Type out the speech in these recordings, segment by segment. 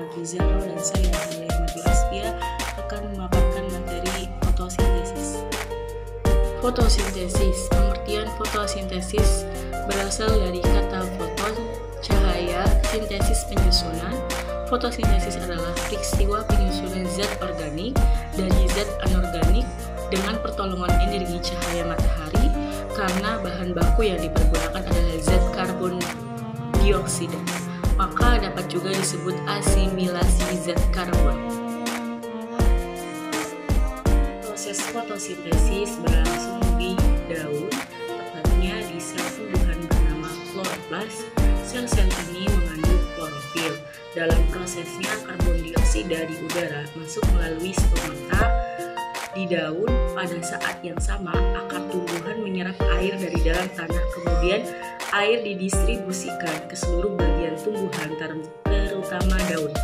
Fadli Zahra dan saya Ahmad Asfia akan memaparkan materi fotosintesis. Fotosintesis. Pengertian fotosintesis berasal dari kata foton, cahaya, sintesis penyusunan. Fotosintesis adalah peristiwa penyusunan zat organik dari zat anorganik dengan pertolongan energi cahaya matahari karena bahan baku yang dipergunakan adalah zat karbon dioksida, maka dapat juga disebut asimilasi zat karbon. Proses fotosintesis berlangsung di daun, tepatnya di sel tumbuhan bernama kloroplas. Sel-sel ini mengandung klorofil. Dalam prosesnya, karbon dioksida di udara masuk melalui stomata di daun. Pada saat yang sama, akar tumbuhan menyerap air dari dalam tanah, kemudian air didistribusikan ke seluruh bagian tumbuhan, terutama daun.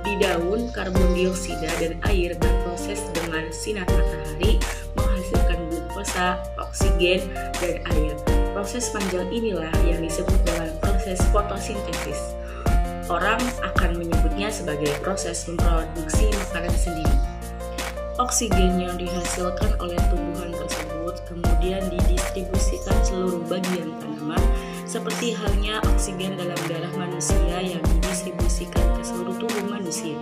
Di daun, karbon dioksida dan air berproses dengan sinar matahari, menghasilkan glukosa, oksigen, dan air. Proses panjang inilah yang disebut dengan proses fotosintesis. Orang akan menyebutnya sebagai proses memproduksi makanan sendiri. Oksigen yang dihasilkan oleh tumbuhan tersebut kemudian didistribusikan seluruh bagian tanaman, seperti halnya oksigen dalam darah manusia yang didistribusikan ke seluruh tubuh manusia.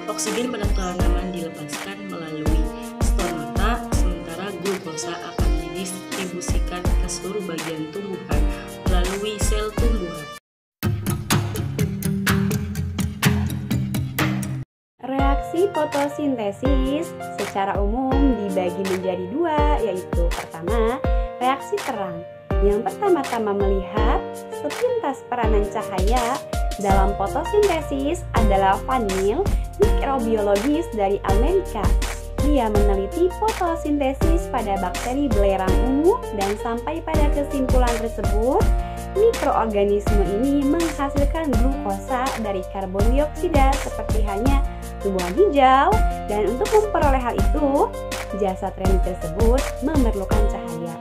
Oksigen pada tanaman dilepaskan melalui stomata, sementara glukosa akan didistribusikan ke seluruh bagian tumbuhan melalui sel tumbuhan. Reaksi fotosintesis secara umum dibagi menjadi dua, yaitu pertama, reaksi terang. Yang pertama-tama melihat sepintas peranan cahaya dalam fotosintesis adalah Van Niel, mikrobiologis dari Amerika. Dia meneliti fotosintesis pada bakteri belerang ungu dan sampai pada kesimpulan tersebut, mikroorganisme ini menghasilkan glukosa dari karbon dioksida seperti halnya tumbuhan hijau, dan untuk memperoleh hal itu, jasad reni tersebut memerlukan cahaya.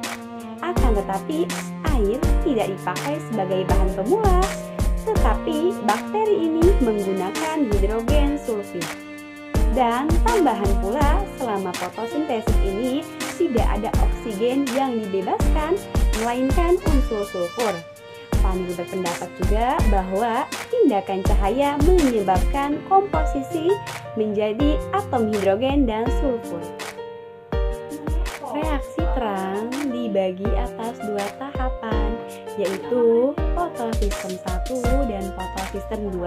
Akan tetapi, air tidak dipakai sebagai bahan pemula, tetapi bakteri ini menggunakan hidrogen sulfid. Dan tambahan pula, selama fotosintesis ini tidak ada oksigen yang dibebaskan, melainkan unsur sulfur. Van Niel berpendapat juga bahwa tindakan cahaya menyebabkan komposisi menjadi atom hidrogen dan sulfur. Reaksi terang dibagi atas dua tahapan, yaitu fotosistem 1 dan fotosistem 2.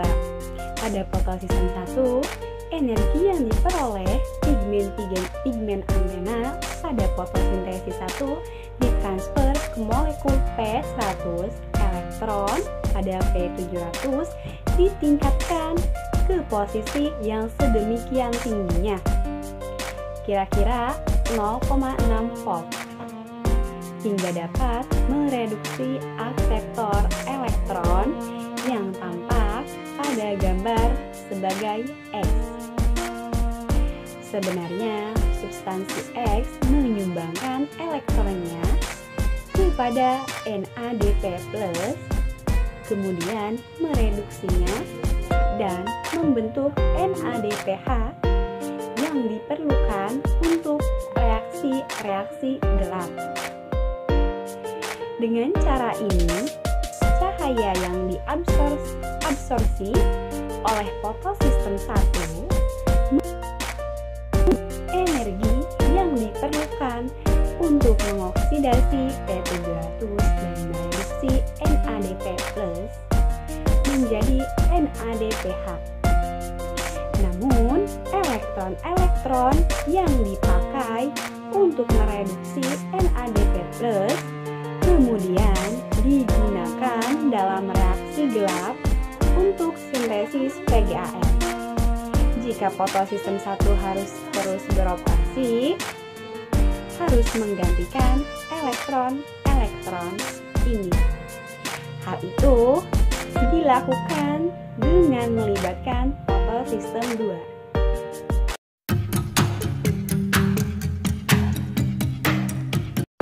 Pada fotosistem 1, energi yang diperoleh pigmen antena pada fotosintesis 1 ditransfer ke molekul P100, elektron pada P700 ditingkatkan ke posisi yang sedemikian tingginya, kira-kira 0,6 volt, hingga dapat mereduksi akseptor elektron yang tampak pada gambar sebagai X. Sebenarnya, substansi X menyumbangkan elektronnya kepada NADP+, kemudian mereduksinya dan membentuk NADPH yang diperlukan untuk reaksi-reaksi gelap. Dengan cara ini, cahaya yang diabsorpsi oleh fotosistem 1 energi yang diperlukan untuk mengoksidasi P700 dan mereduksi NADP+ menjadi NADPH. Namun, elektron-elektron yang dipakai untuk mereduksi NADP+ kemudian digunakan dalam reaksi gelap untuk sintesis PGAN. Jika fotosistem 1 harus terus beroperasi, harus menggantikan elektron-elektron ini. Hal itu dilakukan dengan melibatkan fotosistem 2.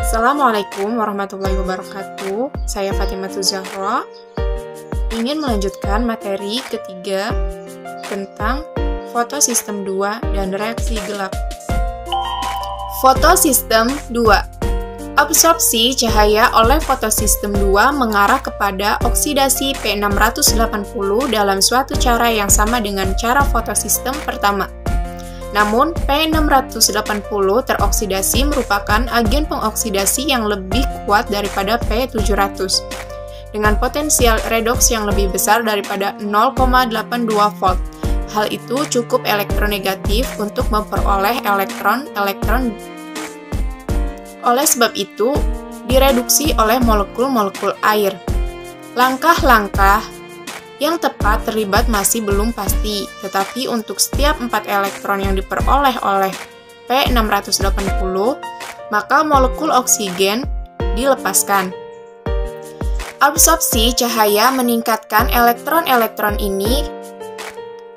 Assalamualaikum warahmatullahi wabarakatuh. Saya Fatimah Zahra ingin melanjutkan materi ketiga tentang fotosistem 2 dan reaksi gelap. Fotosistem 2. Absorpsi cahaya oleh fotosistem 2 mengarah kepada oksidasi P680 dalam suatu cara yang sama dengan cara fotosistem pertama. Namun, P680 teroksidasi merupakan agen pengoksidasi yang lebih kuat daripada P700, dengan potensial redoks yang lebih besar daripada 0,82 volt. Hal itu cukup elektronegatif untuk memperoleh elektron-elektron. Oleh sebab itu, direduksi oleh molekul-molekul air. Langkah-langkah yang tepat terlibat masih belum pasti, tetapi untuk setiap 4 elektron yang diperoleh oleh P680, maka molekul oksigen dilepaskan. Absorpsi cahaya meningkatkan elektron-elektron ini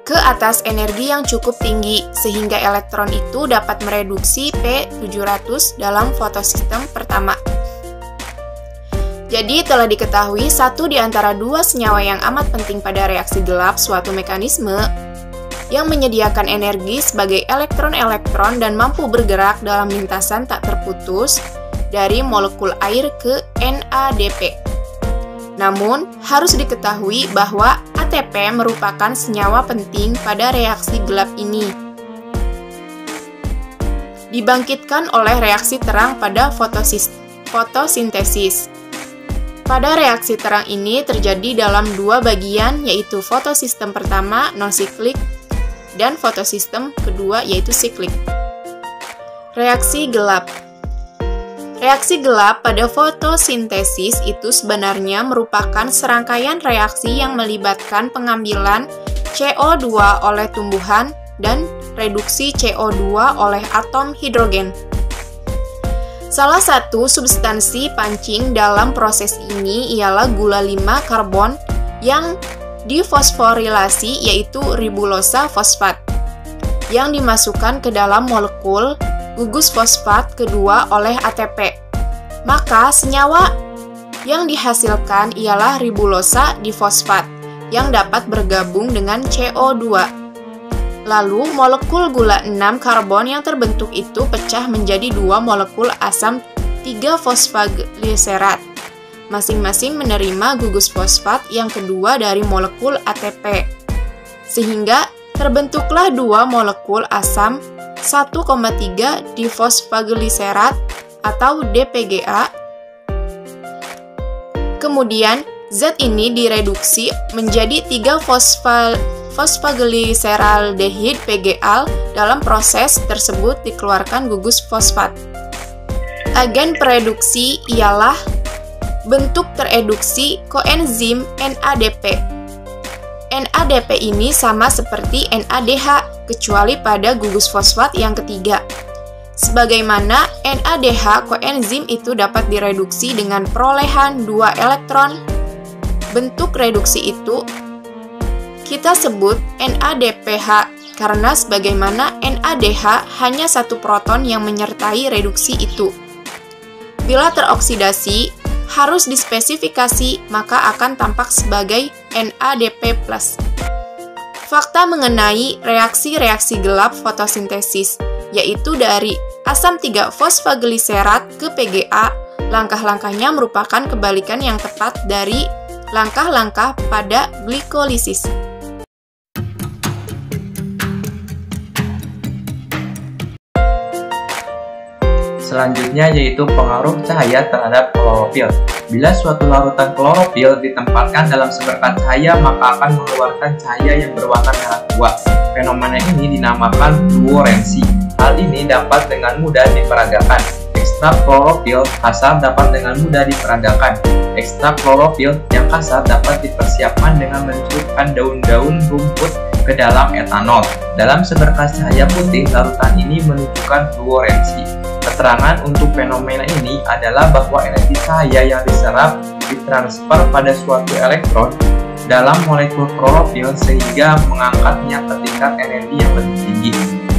ke atas energi yang cukup tinggi, sehingga elektron itu dapat mereduksi P700 dalam fotosistem pertama. Jadi telah diketahui satu di antara dua senyawa yang amat penting pada reaksi gelap suatu mekanisme yang menyediakan energi sebagai elektron-elektron dan mampu bergerak dalam lintasan tak terputus dari molekul air ke NADP. Namun, harus diketahui bahwa ATP merupakan senyawa penting pada reaksi gelap ini. Dibangkitkan oleh reaksi terang pada fotosintesis. Pada reaksi terang ini terjadi dalam dua bagian, yaitu fotosistem pertama non-siklik dan fotosistem kedua yaitu siklik. Reaksi gelap. Reaksi gelap pada fotosintesis itu sebenarnya merupakan serangkaian reaksi yang melibatkan pengambilan CO2 oleh tumbuhan dan reduksi CO2 oleh atom hidrogen. Salah satu substansi pancing dalam proses ini ialah gula 5 karbon yang difosforilasi, yaitu ribulosa fosfat, yang dimasukkan ke dalam molekul gugus fosfat kedua oleh ATP. Maka senyawa yang dihasilkan ialah ribulosa difosfat yang dapat bergabung dengan CO2. Lalu, molekul gula 6 karbon yang terbentuk itu pecah menjadi dua molekul asam 3-fosfagliserat, masing-masing menerima gugus fosfat yang kedua dari molekul ATP. Sehingga, terbentuklah dua molekul asam 1,3 difosfagliserat atau DPGA. Kemudian, zat ini direduksi menjadi 3-fosfagliseraldehid PGA. Dalam proses tersebut dikeluarkan gugus fosfat. Agen pereduksi ialah bentuk tereduksi koenzim NADP. NADP ini sama seperti NADH, kecuali pada gugus fosfat yang ketiga. Sebagaimana NADH, koenzim itu dapat direduksi dengan perolehan 2 elektron. Bentuk reduksi itu kita sebut NADPH karena sebagaimana NADH hanya satu proton yang menyertai reduksi itu. Bila teroksidasi, harus dispesifikasi, maka akan tampak sebagai NADP+. Fakta mengenai reaksi-reaksi gelap fotosintesis, yaitu dari asam 3-fosfagliserat ke PGA, langkah-langkahnya merupakan kebalikan yang tepat dari langkah-langkah pada glikolisis. Selanjutnya yaitu pengaruh cahaya terhadap klorofil. Bila suatu larutan klorofil ditempatkan dalam seberkas cahaya, maka akan mengeluarkan cahaya yang berwarna merah tua. Fenomena ini dinamakan fluorensi. Hal ini dapat dengan mudah diperagakan. Ekstrak klorofil kasar dapat dengan mudah diperagakan. Ekstrak klorofil yang kasar dapat dipersiapkan dengan mencelupkan daun-daun rumput ke dalam etanol. Dalam seberkas cahaya putih, larutan ini menunjukkan fluorensi. Keterangan untuk fenomena ini adalah bahwa energi cahaya yang diserap ditransfer pada suatu elektron dalam molekul klorofil sehingga mengangkatnya ke tingkat energi yang lebih tinggi.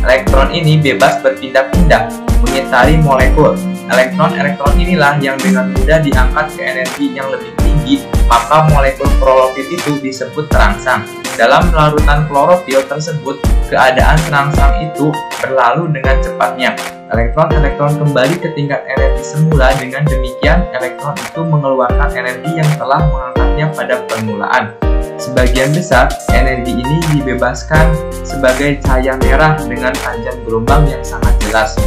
Elektron ini bebas berpindah-pindah mengitari molekul. Elektron-elektron inilah yang dengan mudah diangkat ke energi yang lebih tinggi, maka molekul klorofil itu disebut terangsang. Dalam larutan klorofil tersebut, keadaan terangsang itu berlalu dengan cepatnya. Elektron-elektron kembali ke tingkat energi semula. Dengan demikian, elektron itu mengeluarkan energi yang telah mengangkatnya pada permulaan. Sebagian besar energi ini dibebaskan sebagai cahaya merah dengan panjang gelombang yang sangat jelas.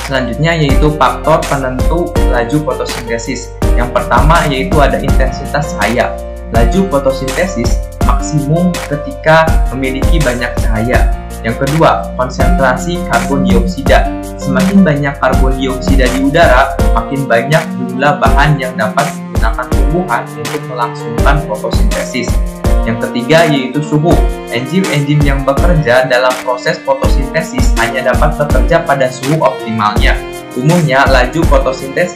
Selanjutnya yaitu faktor penentu laju fotosintesis. Yang pertama yaitu ada intensitas cahaya. Laju fotosintesis maksimum ketika memiliki banyak cahaya. Yang kedua, konsentrasi karbon dioksida. Semakin banyak karbon dioksida di udara, makin banyak jumlah bahan yang dapat digunakan tumbuhan untuk melangsungkan fotosintesis. Yang ketiga yaitu suhu. Enzim-enzim yang bekerja dalam proses fotosintesis hanya dapat bekerja pada suhu optimalnya. Umumnya, laju fotosintesis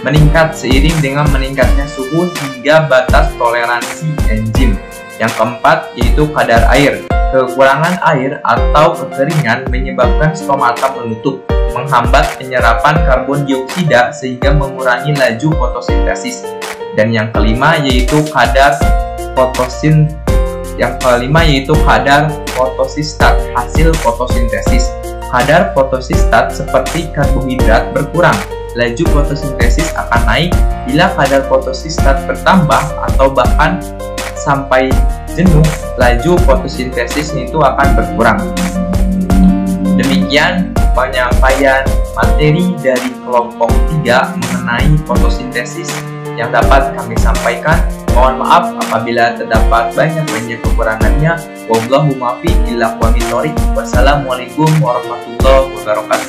meningkat seiring dengan meningkatnya suhu hingga batas toleransi enzim. Yang keempat yaitu kadar air. Kekurangan air atau kekeringan menyebabkan stomata menutup, menghambat penyerapan karbon dioksida sehingga mengurangi laju fotosintesis. Dan yang kelima yaitu kadar fotosistat hasil fotosintesis. Kadar fotosistat seperti karbohidrat berkurang. Laju fotosintesis akan naik bila kadar fotosistat bertambah atau bahkan sampai jenuh, laju fotosintesis itu akan berkurang. Demikian penyampaian materi dari kelompok 3 mengenai fotosintesis yang dapat kami sampaikan. Mohon maaf apabila terdapat banyak kekurangannya. Wallahu muwaffiq ila aqwamit thoriq. Wassalamualaikum warahmatullahi wabarakatuh.